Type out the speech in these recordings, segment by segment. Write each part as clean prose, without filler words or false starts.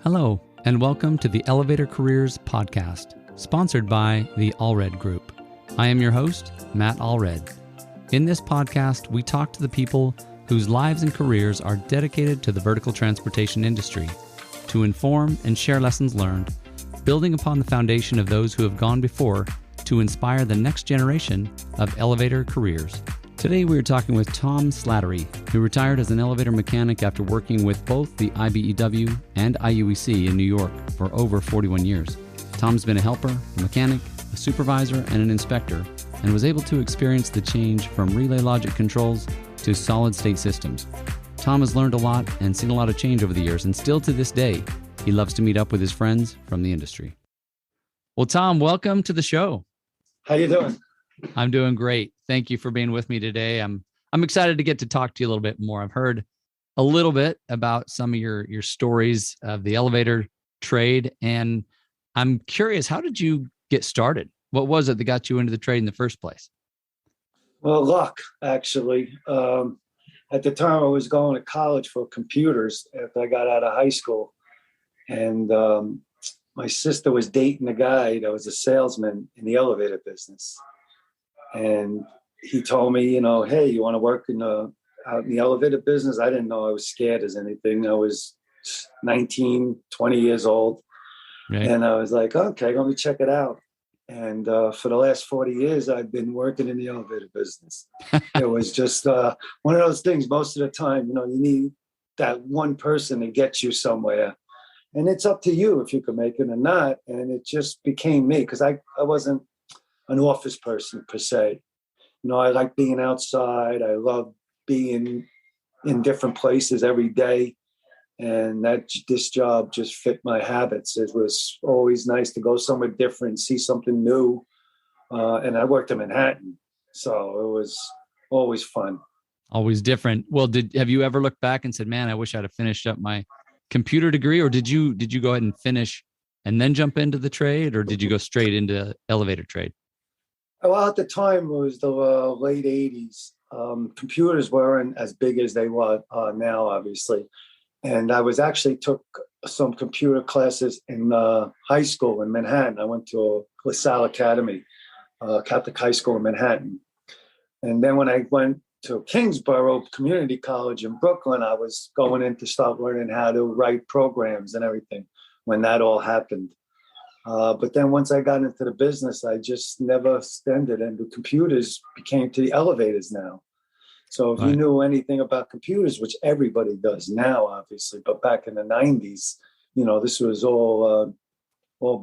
Hello, and welcome to the Elevator Careers Podcast, sponsored by the Allred Group. I am your host, Matt Allred. In this podcast, we talk to the people whose lives and careers are dedicated to the vertical transportation industry to inform and share lessons learned, building upon the foundation of those who have gone before to inspire the next generation of elevator careers. Today we are talking with Tom Slattery, who retired as an elevator mechanic after working with both the IBEW and IUEC in New York for over 41 years. Tom's been a helper, a mechanic, a supervisor, and an inspector, and was able to experience the change from relay logic controls to solid-state systems. Tom has learned a lot and seen a lot of change over the years, and still to this day, he loves to meet up with his friends from the industry. Well, Tom, welcome to the show. How you doing? I'm doing great. Thank you for being with me today. I'm excited to get to talk to you a little bit more. I've heard a little bit about some of your stories of the elevator trade, and I'm curious, how did you get started? What was it that got you into the trade in the first place? Well, luck, actually. At the time, I was going to college for computers after I got out of high school. And my sister was dating a guy that was a salesman in the elevator business. And he told me, hey, you want to work out in the elevator business? I didn't know I was scared as anything. I was 19, 20 years old. Right. And I was like, okay, let me check it out. And for the last 40 years, I've been working in the elevator business. It was just one of those things. Most of the time, you need that one person to get you somewhere. And it's up to you if you can make it or not. And it just became me because I wasn't an office person per se. I like being outside. I love being in different places every day. And this job just fit my habits. It was always nice to go somewhere different, see something new. And I worked in Manhattan, so it was always fun. Always different. Well, have you ever looked back and said, man, I wish I'd have finished up my computer degree? Or did you go ahead and finish and then jump into the trade? Or did you go straight into elevator trade? Well, at the time, it was the late 80s. Computers weren't as big as they are now, obviously. And I took some computer classes in high school in Manhattan. I went to LaSalle Academy, Catholic High School in Manhattan. And then when I went to Kingsborough Community College in Brooklyn, I was going in to start learning how to write programs and everything when that all happened. But then once I got into the business, I just never extended, and the computers became to the elevators now. So if you knew anything about computers, which everybody does now, obviously, but back in the 90s, this was all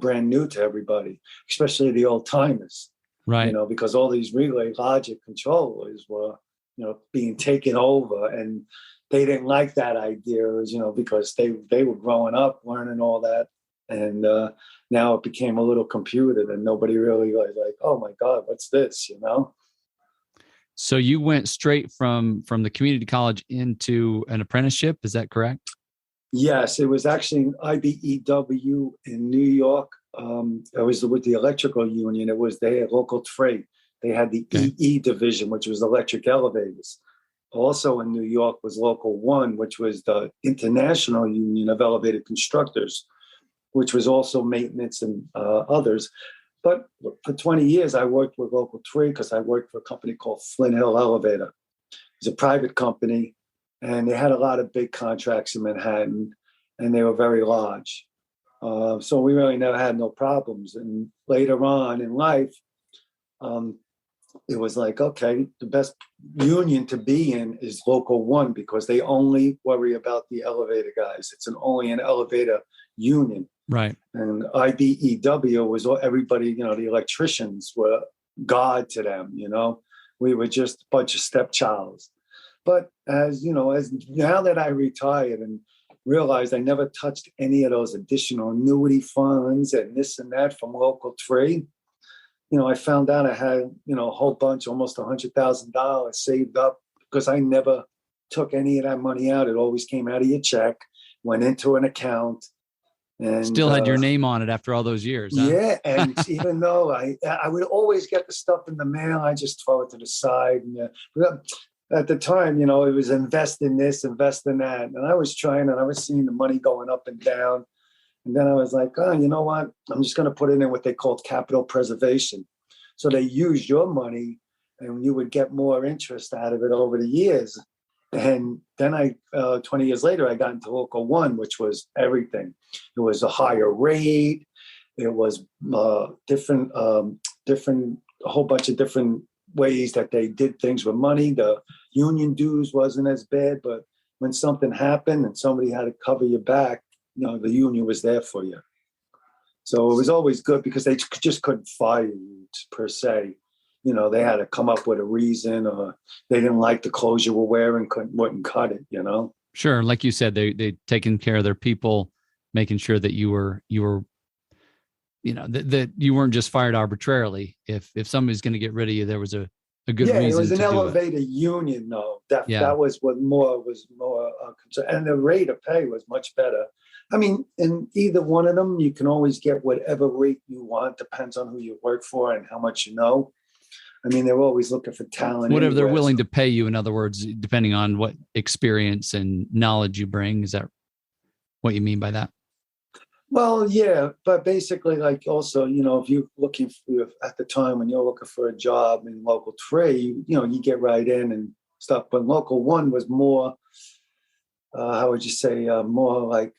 brand new to everybody, especially the old timers, right? Because all these relay logic controllers were, being taken over, and they didn't like that idea, because they were growing up learning all that. And now it became a little computer and nobody really like, oh my God, what's this, So you went straight from the community college into an apprenticeship. Is that correct? Yes, it was actually IBEW in New York. I was with the electrical union. It was their local trade. They had the EE division, which was electric elevators. Also in New York was Local 1, which was the International Union of Elevator Constructors, which was also maintenance and others. But for 20 years, I worked with Local 3 because I worked for a company called Flint Hill Elevator. It's a private company, and they had a lot of big contracts in Manhattan, and they were very large. So we really never had no problems. And later on in life, it was like, okay, the best union to be in is Local 1 because they only worry about the elevator guys. It's only an elevator union. Right. And IBEW was everybody, the electricians were God to them, We were just a bunch of stepchilds. But as now that I retired and realized I never touched any of those additional annuity funds and this and that from Local 3, I found out I had, a whole bunch, almost $100,000 saved up because I never took any of that money out. It always came out of your check, went into an account. And still had your name on it after all those years. Huh? Yeah. And even though I would always get the stuff in the mail, I just throw it to the side. And at the time, it was invest in this, invest in that. And I was trying, and I was seeing the money going up and down. And then I was like, oh, you know what? I'm just going to put it in what they called capital preservation. So they used your money and you would get more interest out of it over the years. And then 20 years later, I got into Local One, which was everything. It was a higher rate. It was different, a whole bunch of different ways that they did things with money. The union dues wasn't as bad, but when something happened and somebody had to cover your back, the union was there for you. So it was always good because they just couldn't fire you per se. They had to come up with a reason, or they didn't like the clothes you were wearing, wouldn't cut it, Sure. Like you said, they taking care of their people, making sure that you were that you weren't just fired arbitrarily. If somebody's going to get rid of you, there was a good reason. It was an to elevator union, though. That was what was more concern, and the rate of pay was much better. I mean, in either one of them, you can always get whatever rate you want. Depends on who you work for and how much you know. I mean, they're always looking for talent. Whatever they're willing to pay you, in other words, depending on what experience and knowledge you bring. Is that what you mean by that? Well, yeah, but basically, like also, if you're looking for, at the time when you're looking for a job in Local 3, you get right in and stuff. But Local 1 was more, how would you say, more like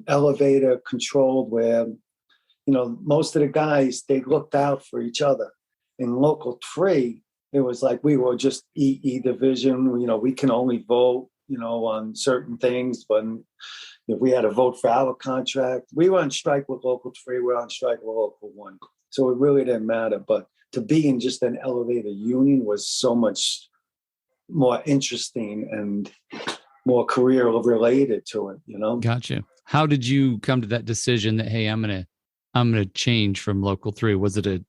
elevator controlled, where, most of the guys, they looked out for each other. In Local 3, it was like we were just EE division. We can only vote, on certain things, but if we had to vote for our contract, we were on strike with Local 3, we were on strike with Local 1. So it really didn't matter. But to be in just an elevator union was so much more interesting and more career related to it, Gotcha. How did you come to that decision that, hey, I'm gonna change from Local 3? Was it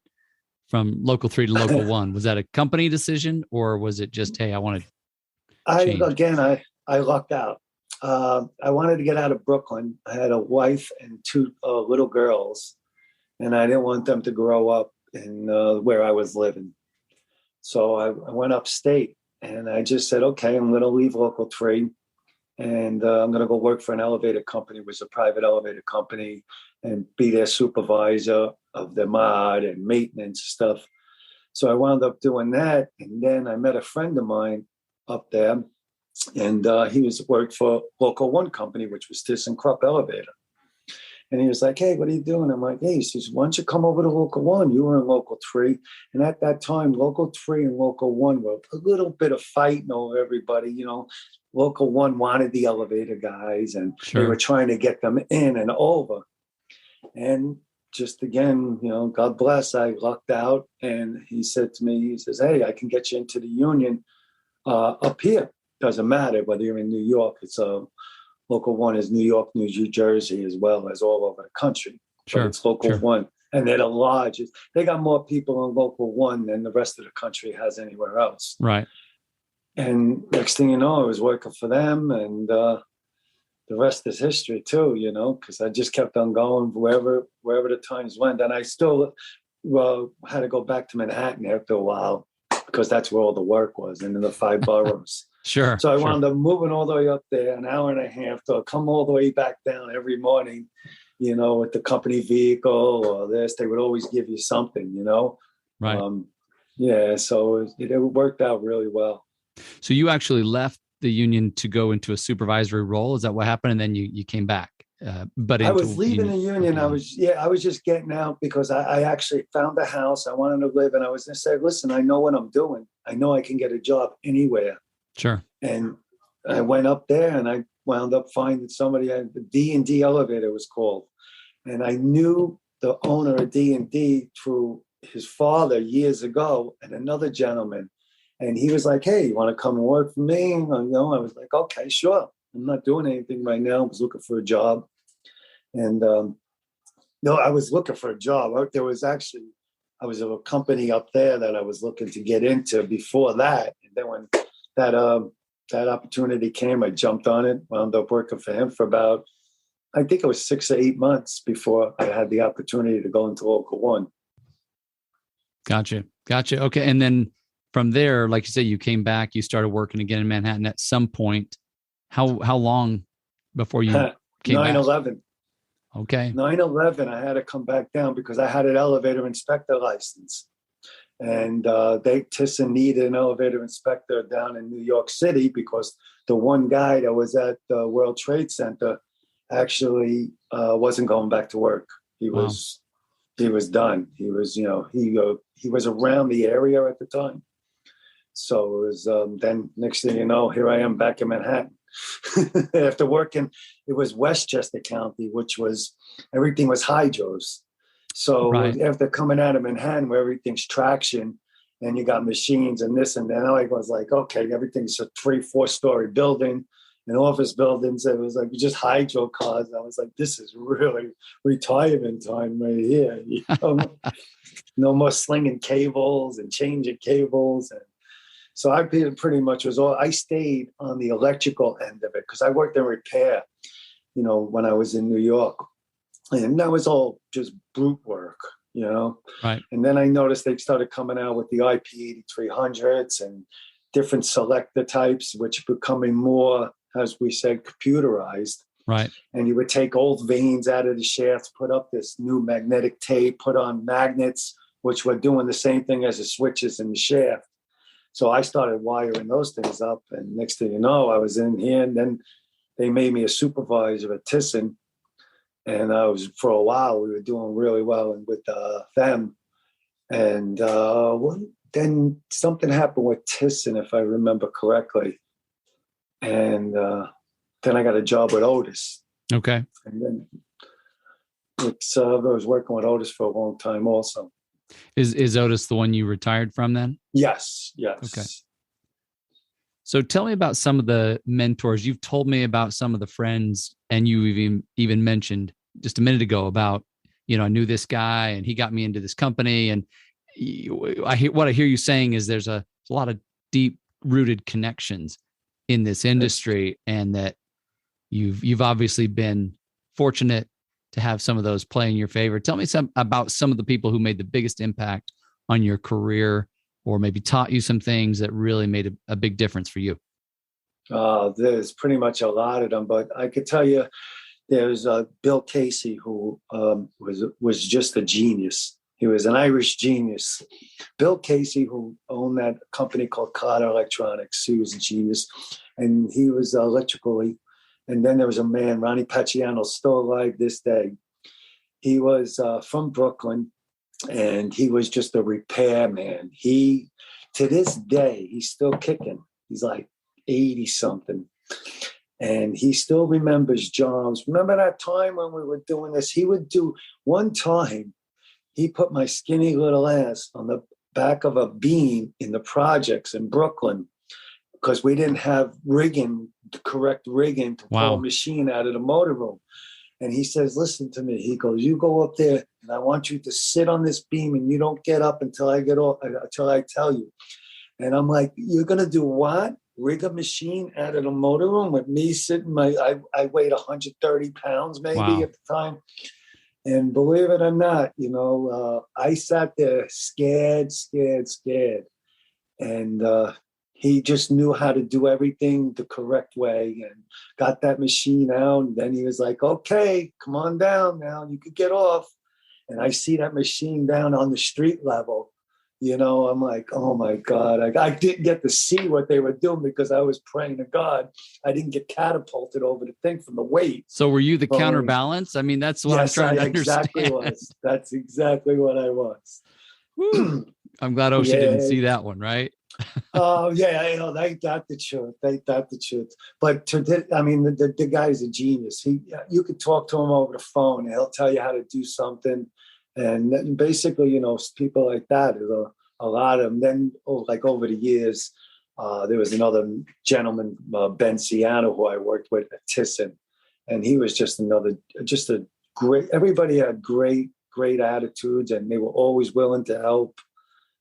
from Local 3 to Local 1? Was that a company decision, or was it just, hey, I want to change? I lucked out. I wanted to get out of Brooklyn. I had a wife and two little girls, and I didn't want them to grow up in where I was living. So I went upstate, and I just said, okay, I'm going to leave Local 3, and I'm going to go work for an elevator company. It was a private elevator company, and be their supervisor of the mod and maintenance stuff. So I wound up doing that, and then I met a friend of mine up there. And he worked for Local 1 company, which was ThyssenKrupp Elevator. And he was like, hey, what are you doing? I'm like, hey, he says, why don't you come over to Local 1? You were in Local 3. And at that time, Local 3 and Local 1 were a little bit of fighting over everybody. Local 1 wanted the elevator guys, and Sure. They were trying to get them in and over. And just again, God bless, I lucked out. And he said to me, he says, hey, I can get you into the union up here. Doesn't matter whether you're in New York. It's Local 1 is New York, New Jersey, as well as all over the country. Sure. But it's Local 1. And they're the largest. They got more people in Local 1 than the rest of the country has anywhere else. Right. And next thing you know, I was working for them, and the rest is history too, because I just kept on going wherever the times went. And I still had to go back to Manhattan after a while, because that's where all the work was, and in the 5 boroughs. Sure. So I wound up moving all the way up there, an hour and a half, to come all the way back down every morning, with the company vehicle or this. They would always give you something, Right. So it worked out really well. So you actually left the union to go into a supervisory role. Is that what happened? And then you came back. But I was leaving the union. I was just getting out because I actually found a house I wanted to live in. I was going to say, listen, I know what I'm doing. I know I can get a job anywhere. Sure. And I went up there, and I wound up finding somebody at the D&D Elevator was called. And I knew the owner of D&D through his father years ago, and another gentleman. And he was like, hey, you want to come and work for me? I was like, okay, sure. I'm not doing anything right now. I was looking for a job. And I was looking for a job. I was at a company up there that I was looking to get into before that. And then when that opportunity came, I jumped on it, wound up working for him for about, I think it was 6 or 8 months before I had the opportunity to go into Local 1. Gotcha. Okay. And then from there, like you said, you came back, you started working again in Manhattan at some point. How long before you came 9/11. Okay. 9/11, I had to come back down because I had an elevator inspector license. And Thyssen needed an elevator inspector down in New York City because the one guy that was at the World Trade Center actually wasn't going back to work. He was done. He was, he was around the area at the time. So it was then next thing you know, here I am back in Manhattan. After working, it was Westchester County, which was everything was hydros. So after coming out of Manhattan, where everything's traction and you got machines and this and that, I was like, okay, everything's a 3-4 story building and office buildings. It was like just hydro cars. I was like, this is really retirement time right here. No more slinging cables and changing cables. And so I pretty much I stayed on the electrical end of it because I worked in repair, when I was in New York. And that was all just brute work, Right. And then I noticed they started coming out with the IP8300s and different selector types, which are becoming more, as we said, computerized. Right. And you would take old vanes out of the shafts, put up this new magnetic tape, put on magnets, which were doing the same thing as the switches in the shaft. So I started wiring those things up. And next thing you know, I was in here, and then they made me a supervisor at Thyssen. And for a while, we were doing really well with them. And then something happened with Thyssen, if I remember correctly. And then I got a job with Otis. Okay. And then I was working with Otis for a long time also. Is Otis the one you retired from then? Yes. Okay. So tell me about some of the mentors. You've told me about some of the friends, and you even mentioned just a minute ago about, I knew this guy and he got me into this company. And what I hear you saying is there's a lot of deep rooted connections in this industry, and that you've obviously been fortunate to have some of those play in your favor. Tell me about some of the people who made the biggest impact on your career, or maybe taught you some things that really made a big difference for you. There's pretty much a lot of them, but I could tell you there's Bill Casey, who was just a genius. He was an Irish genius. Bill Casey, who owned that company called Carter Electronics, he was a genius, and he was electrically. And then there was a man, Ronnie Paciano, still alive this day. He was from Brooklyn, and he was just a repair man. To this day, he's still kicking. He's like 80 something. And he still remembers jobs. Remember that time when we were doing this? He would do, one time, he put my skinny little ass on the back of a beam in the projects in Brooklyn because we didn't have the correct rigging to pull a machine out of the motor room. And he says, listen to me. He goes, you go up there and I want you to sit on this beam and you don't get up until I tell you. And I'm like, you're going to do what? Rig a machine out of the motor room with me sitting, I weighed 130 pounds maybe at the time. And believe it or not, I sat there scared. And he just knew how to do everything the correct way and got that machine out. And then he was like, okay, come on down now. You could get off. And I see that machine down on the street level. I'm like, oh my God. I didn't get to see what they were doing because I was praying to God. I didn't get catapulted over the thing from the weight. So were you the counterbalance? I mean, that's what I'm trying to understand. That's exactly what I was. I'm glad Oshie didn't see that one, right? Oh, yeah. They got the truth. But the guy's a genius. You could talk to him over the phone and he'll tell you how to do something. And basically, people like that, a lot of them. Then, over the years, there was another gentleman, Ben Ciano, who I worked with at Thyssen. And he was just a great, everybody had great attitudes, and they were always willing to help.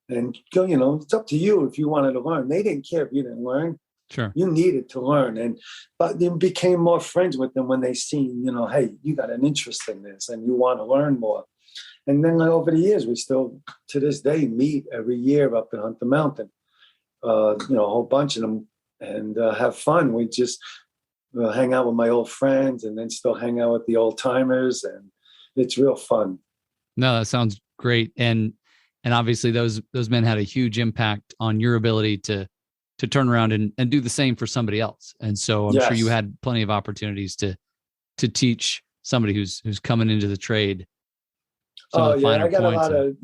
And, it's up to you if you wanted to learn. They didn't care if you didn't learn. Sure. You needed to learn. But you became more friends with them when they seen, hey, you got an interest in this and you want to learn more. And then over the years, we still, to this day, meet every year up in Hunter Mountain, a whole bunch of them, and have fun. hang out with my old friends and then still hang out with the old timers. And it's real fun. No, that sounds great. And obviously those men had a huge impact on your ability to turn around and do the same for somebody else. And so I'm sure you Yes. had plenty of opportunities to teach somebody who's coming into the trade some of Oh the yeah, finer I got a points. lot of,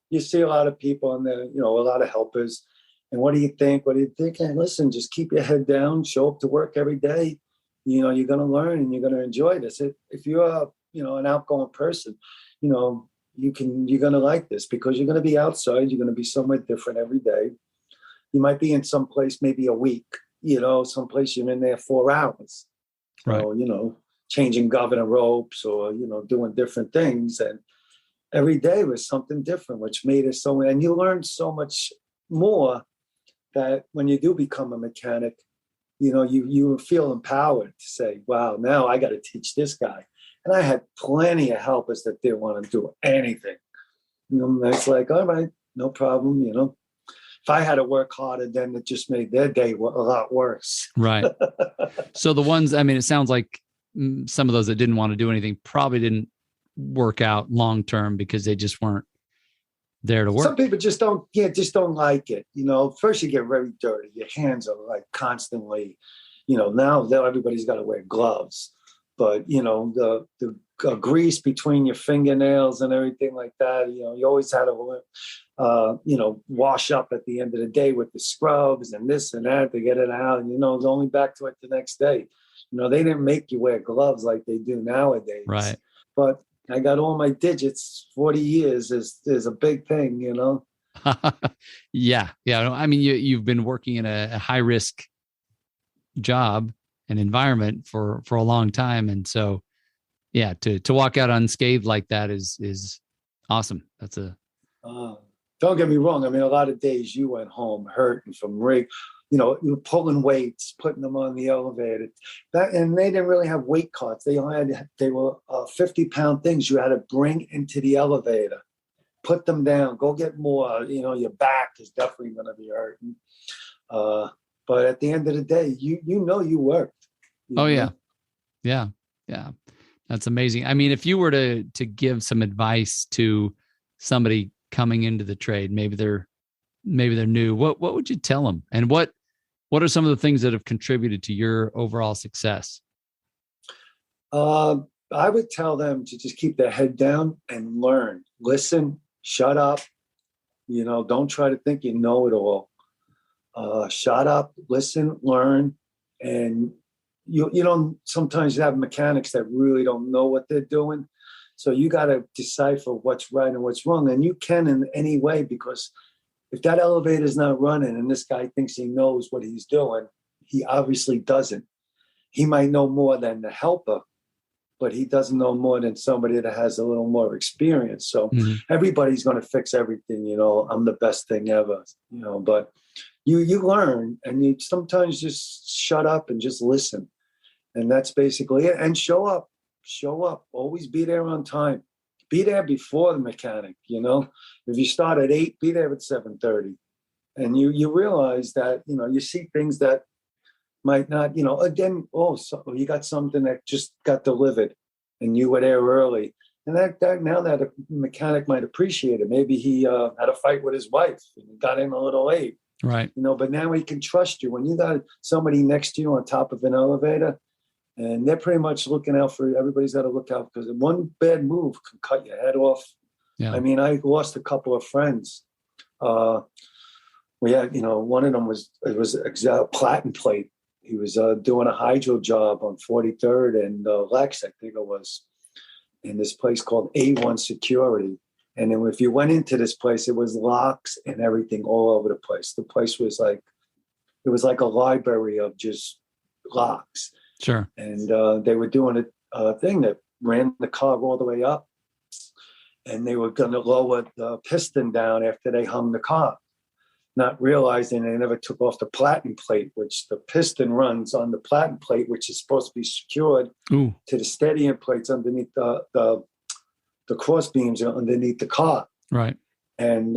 you see a lot of people and then, a lot of helpers. And what do you think? What do you think? And listen, just keep your head down, show up to work every day. You're going to learn and you're going to enjoy this. If you're, an outgoing person, you're going to like this because you're going to be outside. You're going to be somewhere different every day. You might be in some place, maybe a week, someplace you're in there 4 hours. Right. So, changing governor ropes or, doing different things. And every day was something different, which made it so, and you learn so much more that when you do become a mechanic, you feel empowered to say, wow, now I got to teach this guy. And I had plenty of helpers that didn't want to do anything. It's like, all right, no problem. If I had to work harder, then it just made their day a lot worse. Right. So the ones, it sounds like some of those that didn't want to do anything probably didn't work out long term because they just weren't there to work. Some people just don't like it. First you get very dirty. Your hands are like constantly, now everybody's got to wear gloves, but the grease between your fingernails and everything like that, you always had to, wash up at the end of the day with the scrubs and this and that to get it out. And, it's only back to it the next day. They didn't make you wear gloves like they do nowadays. Right. But I got all my digits. 40 years is a big thing, Yeah. You've been working in a high risk job and environment for a long time. And so, yeah, to walk out unscathed like that is awesome. That's don't get me wrong. A lot of days you went home hurting from rig, you're pulling weights, putting them on the elevator. And they didn't really have weight carts. They were 50-pound things you had to bring into the elevator, put them down, go get more. Your back is definitely going to be hurting. But at the end of the day, you worked. Yeah. Yeah. Yeah. That's amazing. If you were to give some advice to somebody coming into the trade, maybe they're new, what would you tell them? And what are some of the things that have contributed to your overall success? I would tell them to just keep their head down and learn, listen, shut up. Don't try to think you know it all. Shut up, listen, learn. And sometimes you have mechanics that really don't know what they're doing. So you got to decipher what's right and what's wrong. And you can in any way, because if that elevator is not running and this guy thinks he knows what he's doing, he obviously doesn't. He might know more than the helper, but he doesn't know more than somebody that has a little more experience. So everybody's going to fix everything. I'm the best thing ever, but you learn and you sometimes just shut up and just listen. And that's basically it. And show up, always be there on time. Be there before the mechanic, If you start at 8, be there at 7:30. And you realize that, you see things that might not, again, so you got something that just got delivered and you were there early. And that now that a mechanic might appreciate it. Maybe he had a fight with his wife and got in a little late. Right. But now he can trust you. When you got somebody next to you on top of an elevator, and they're pretty much looking out for you. Everybody's got to look out because one bad move can cut your head off. Yeah. I lost a couple of friends. We had, one of them was a platen plate. He was doing a hydro job on 43rd and Lex, I think it was, in this place called A1 Security. And then if you went into this place, it was locks and everything all over the place. The place was like a library of just locks. Sure. And they were doing a thing that ran the car all the way up. And they were going to lower the piston down after they hung the car, not realizing they never took off the platen plate, which the piston runs on the platen plate, which is supposed to be secured to the steadying plates underneath the cross beams underneath the car. Right. And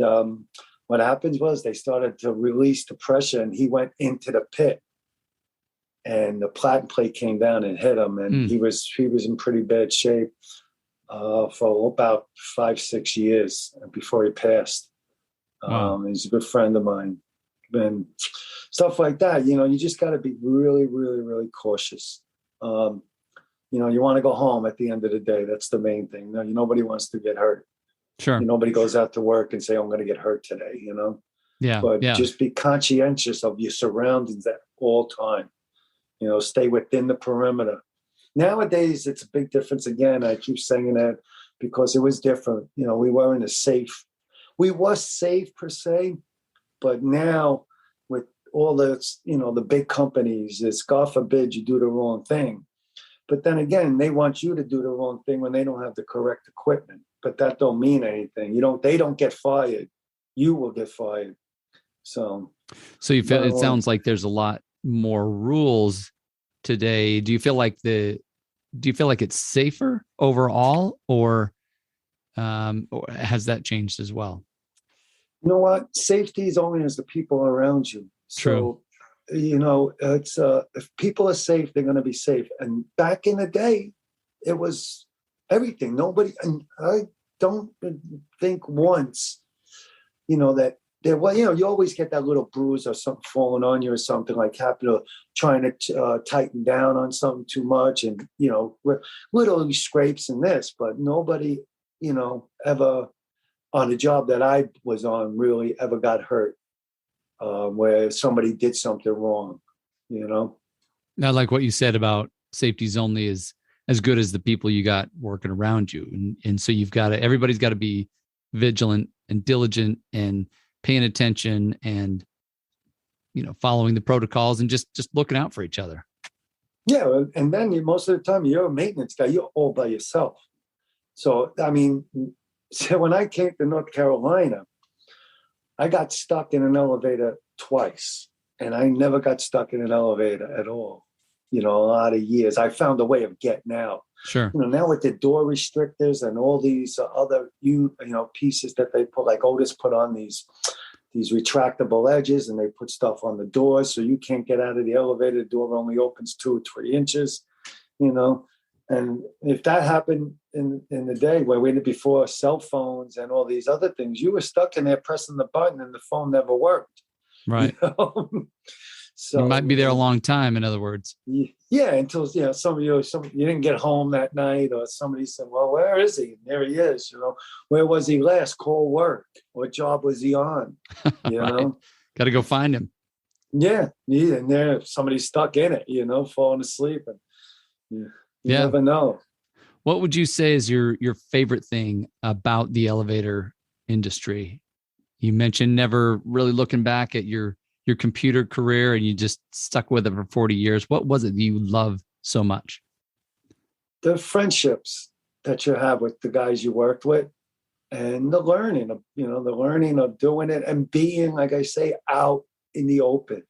what happens was they started to release the pressure and he went into the pit. and the platinum plate came down and hit him, and he was in pretty bad shape for about 5-6 years before he passed. Wow. He's a good friend of mine, and stuff like that. You just got to be really, really, really cautious. You want to go home at the end of the day. That's the main thing. Nobody wants to get hurt. Sure. Nobody goes out to work and say, I'm going to get hurt today, Yeah. But yeah. just be conscientious of your surroundings at all time. Stay within the perimeter. Nowadays, it's a big difference. Again, I keep saying that because it was different. We weren't as safe. We were safe per se, but now with all the, the big companies, it's God forbid you do the wrong thing. But then again, they want you to do the wrong thing when they don't have the correct equipment. But that don't mean anything. They don't get fired. You will get fired. So you feel it sounds like there's a lot more rules today. Do you feel like it's safer overall, or has that changed as well? You know what? Safety is only as the people around you. True. So, it's if people are safe, they're going to be safe. And back in the day, it was everything. Nobody, and I don't think once, that there was, you always get that little bruise or something falling on you or something like trying to tighten down on something too much. And, little scrapes in this, but nobody, ever on the job that I was on really ever got hurt. Where somebody did something wrong, Now, like what you said about safety's only as good as the people you got working around you. And so everybody's got to be vigilant and diligent and paying attention and, following the protocols and just looking out for each other. Yeah. And then most of the time you're a maintenance guy, you're all by yourself. So, when I came to North Carolina, I got stuck in an elevator twice, and I never got stuck in an elevator at all. A lot of years. I found a way of getting out. Sure. Now with the door restrictors and all these other pieces that they put, like Otis put on these retractable edges, and they put stuff on the doors so you can't get out of the elevator. The door only opens 2 or 3 inches. And if that happened in the day before cell phones and all these other things, you were stuck in there pressing the button and the phone never worked. Right. So you might be there a long time, in other words. Yeah, until some you didn't get home that night, or somebody said, well, where is he? And there he is. Where was he last? Call work. What job was he on? Right. Got to go find him. Yeah. And there somebody's stuck in it, falling asleep. And you never know. What would you say is your favorite thing about the elevator industry? You mentioned never really looking back at your computer career, and you just stuck with it for 40 years. What was it that you love so much? The friendships that you have with the guys you worked with, and the learning of doing it and being, like I say, out in the open.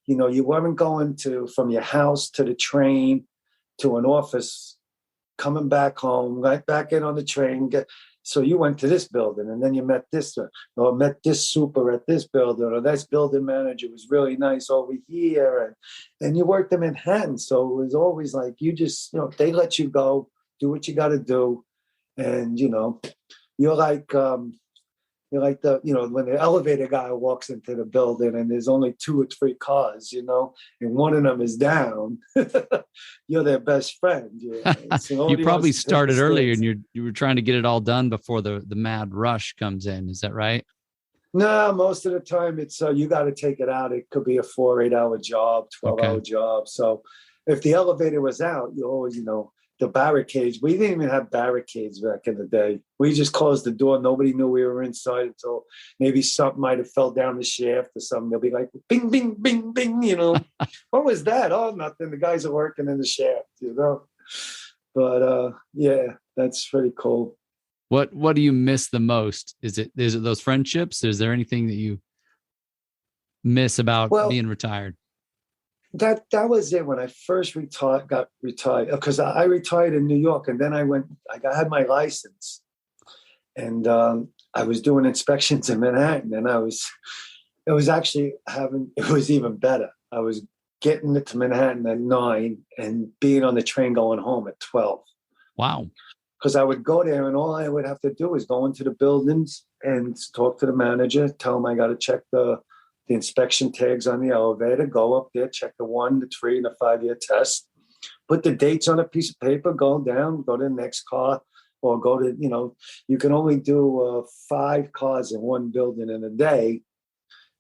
You weren't going from your house to the train to an office, coming back home, right back in on the train. So you went to this building, and then you met this, or met this super at this building, or this building manager was really nice over here. And you worked in Manhattan. So it was always like, you just, they let you go, do what you got to do. And, you're like the, when the elevator guy walks into the building and there's only 2 or 3 cars, and one of them is down, you're their best friend. So you probably started earlier, and you were trying to get it all done before the mad rush comes in. Is that right? No, most of the time it's you got to take it out. It could be a 4 or 8 hour job, 12-hour job. So if the elevator was out, you always, the barricades. We didn't even have barricades back in the day. We just closed the door. Nobody knew we were inside until maybe something might have fell down the shaft or something. They'll be like, bing, bing, bing, bing, What was that? Oh, nothing. The guys are working in the shaft, But yeah, that's pretty cool. What do you miss the most? Is it those friendships? Is there anything that you miss about being retired? That was it when I first got retired, because I retired in New York, and then I had my license, and I was doing inspections in Manhattan, and it was even better. I was getting to Manhattan at 9 and being on the train going home at 12. Wow. Because I would go there and all I would have to do is go into the buildings and talk to the manager, tell him I got to check the inspection tags on the elevator, go up there, check the 1, the 3, and the 5-year test, put the dates on a piece of paper, go down, go to the next car, or go to, you can only do 5 cars in one building in a day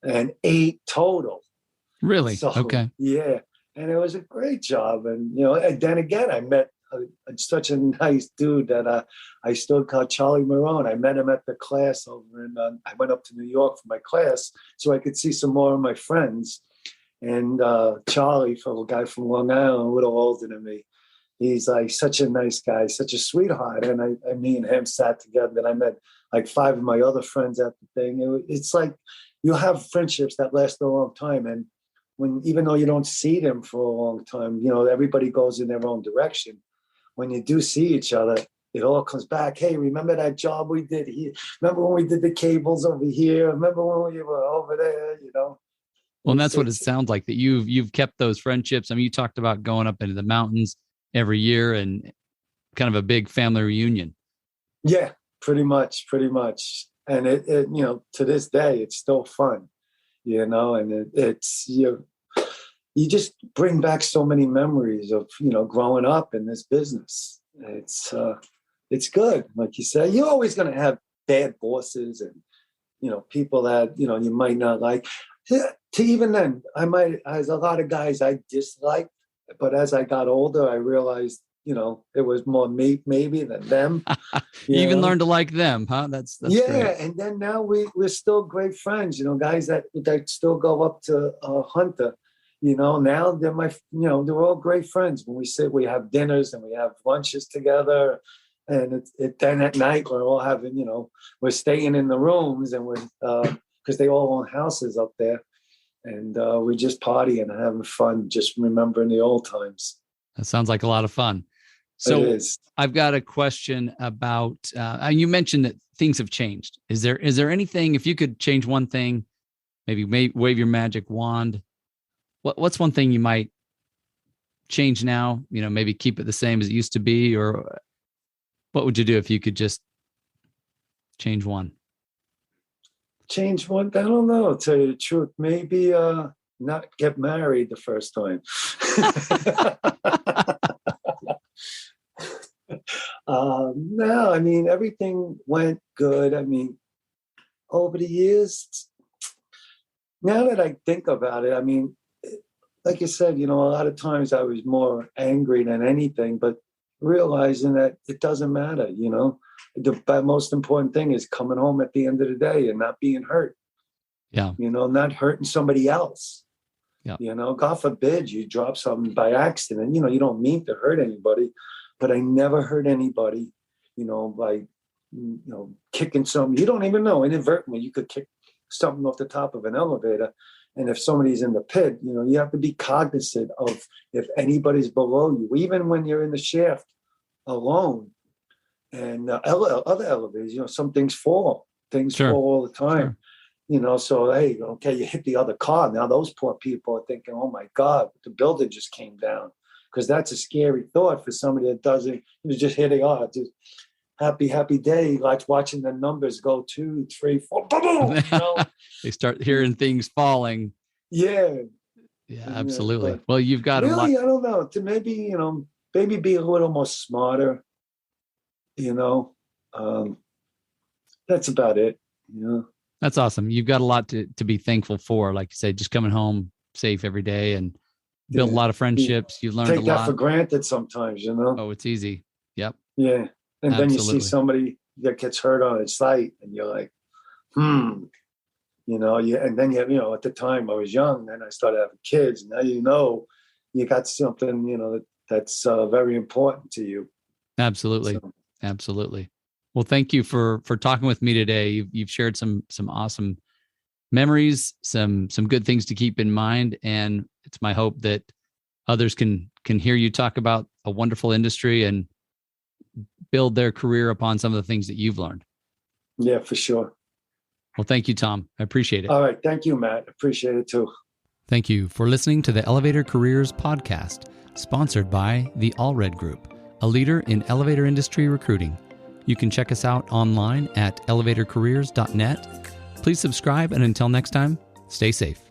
and 8 total. Really? So, okay. Yeah. And it was a great job. And, and then again, I met such a nice dude that I still call Charlie Marone. I met him at the class over in, I went up to New York for my class so I could see some more of my friends. And Charlie, a guy from Long Island, a little older than me, he's like such a nice guy, such a sweetheart. And me and him sat together, and I met like 5 of my other friends at the thing. It's like you have friendships that last a long time. And even though you don't see them for a long time, everybody goes in their own direction. When you do see each other, it all comes back. Hey, remember that job we did here? Remember when we did the cables over here? Remember when we were over there? Well, and that's what it sounds like, that you've kept those friendships. I mean, you talked about going up into the mountains every year and kind of a big family reunion. Yeah, pretty much. And it to this day, it's still fun, and it's you just bring back so many memories of, growing up in this business. It's good. Like you say, you're always going to have bad bosses and, people that, you might not like. To even then, there's a lot of guys I disliked, but as I got older, I realized, it was more me maybe than them. You even learned to like them, huh? That's yeah. great. And then now we're still great friends, guys that still go up to Hunter. Now they're they're all great friends. When we sit, we have dinners and we have lunches together. And then at night, we're all having, we're staying in the rooms and we're, because they all own houses up there. And we just party and having fun, just remembering the old times. That sounds like a lot of fun. So I've got a question about, you mentioned that things have changed. Is there anything, if you could change one thing, maybe wave your magic wand, what's one thing you might change now, maybe keep it the same as it used to be, or what would you do if you could just change one? Change one? I don't know, to tell you the truth. Maybe not get married the first time. No, I mean, everything went good. I mean, over the years, now that I think about it, I mean, like you said, a lot of times I was more angry than anything, but realizing that it doesn't matter, the most important thing is coming home at the end of the day and not being hurt. Yeah. Not hurting somebody else. Yeah. God forbid you drop something by accident, you don't mean to hurt anybody, but I never hurt anybody, by, kicking something. You don't even know, inadvertently, you could kick something off the top of an elevator. And if somebody's in the pit, you have to be cognizant of if anybody's below you, even when you're in the shaft alone. And other elevators, some things fall. Things fall all the time. Sure. So, hey, okay, you hit the other car. Now those poor people are thinking, oh, my God, the building just came down. Because that's a scary thought for somebody that doesn't, just hitting on it. Happy day, like watching the numbers go 2, 3, 4, boom, They start hearing things falling. Yeah. Yeah, absolutely. Well, you've got really, I don't know, to maybe, maybe be a little more smarter, that's about it. That's awesome. You've got a lot to be thankful for. Like you said, just coming home safe every day and build a lot of friendships. You learned a lot. Take that for granted sometimes, Oh, it's easy. Yep. Yeah. And then you see somebody that gets hurt on its sight and you're like, and then at the time I was young, then I started having kids. Now you got something, that's very important to you. Absolutely. So. Absolutely. Well, thank you for talking with me today. You've shared some awesome memories, some good things to keep in mind. And it's my hope that others can hear you talk about a wonderful industry and build their career upon some of the things that you've learned. Yeah, for sure. Well, thank you, Tom. I appreciate it. All right. Thank you, Matt. Appreciate it too. Thank you for listening to the Elevator Careers podcast, sponsored by the Allred Group, a leader in elevator industry recruiting. You can check us out online at elevatorcareers.net. Please subscribe, and until next time, stay safe.